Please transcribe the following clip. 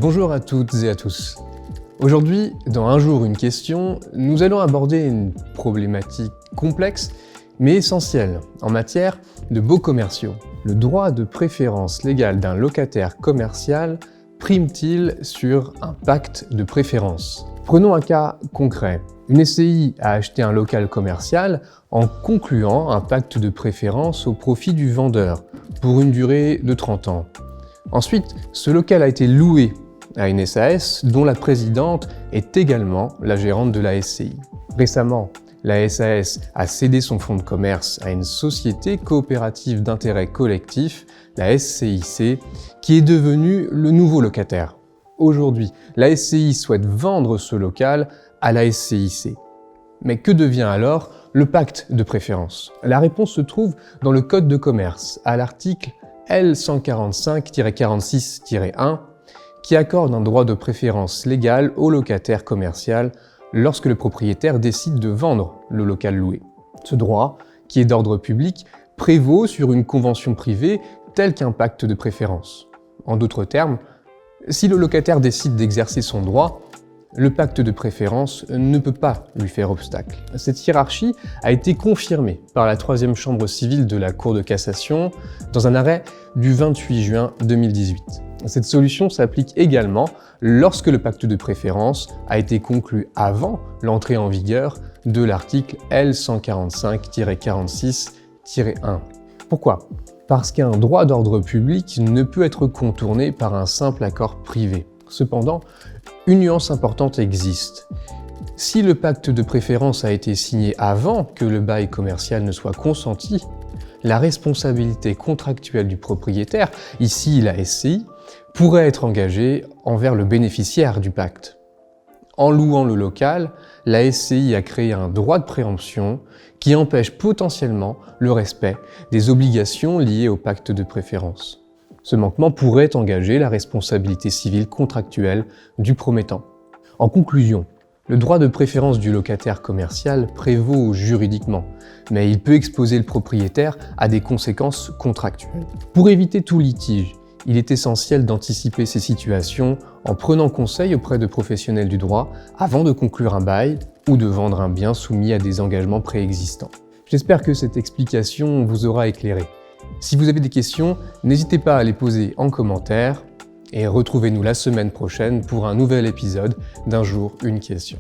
Bonjour à toutes et à tous. Aujourd'hui, dans Un jour une question, nous allons aborder une problématique complexe mais essentielle en matière de baux commerciaux. Le droit de préférence légale d'un locataire commercial prime-t-il sur un pacte de préférence? Prenons un cas concret. Une SCI a acheté un local commercial en concluant un pacte de préférence au profit du vendeur pour une durée de 30 ans. Ensuite, ce local a été loué à une SAS dont la présidente est également la gérante de la SCI. Récemment, la SAS a cédé son fonds de commerce à une société coopérative d'intérêt collectif, la SCIC, qui est devenue le nouveau locataire. Aujourd'hui, la SCI souhaite vendre ce local à la SCIC. Mais que devient alors le pacte de préférence? La réponse se trouve dans le Code de commerce, à l'article L145-46-1, qui accorde un droit de préférence légal au locataire commercial lorsque le propriétaire décide de vendre le local loué. Ce droit, qui est d'ordre public, prévaut sur une convention privée telle qu'un pacte de préférence. En d'autres termes, si le locataire décide d'exercer son droit, le pacte de préférence ne peut pas lui faire obstacle. Cette hiérarchie a été confirmée par la 3e chambre civile de la Cour de cassation dans un arrêt du 28 juin 2018. Cette solution s'applique également lorsque le pacte de préférence a été conclu avant l'entrée en vigueur de l'article L145-46-1. Pourquoi? Parce qu'un droit d'ordre public ne peut être contourné par un simple accord privé. Cependant, une nuance importante existe. Si le pacte de préférence a été signé avant que le bail commercial ne soit consenti, la responsabilité contractuelle du propriétaire, ici la SCI, pourrait être engagée envers le bénéficiaire du pacte. En louant le local, la SCI a créé un droit de préemption qui empêche potentiellement le respect des obligations liées au pacte de préférence. Ce manquement pourrait engager la responsabilité civile contractuelle du promettant. En conclusion, le droit de préférence du locataire commercial prévaut juridiquement, mais il peut exposer le propriétaire à des conséquences contractuelles. Pour éviter tout litige, il est essentiel d'anticiper ces situations en prenant conseil auprès de professionnels du droit avant de conclure un bail ou de vendre un bien soumis à des engagements préexistants. J'espère que cette explication vous aura éclairé. Si vous avez des questions, n'hésitez pas à les poser en commentaire et retrouvez-nous la semaine prochaine pour un nouvel épisode d'Un jour une question.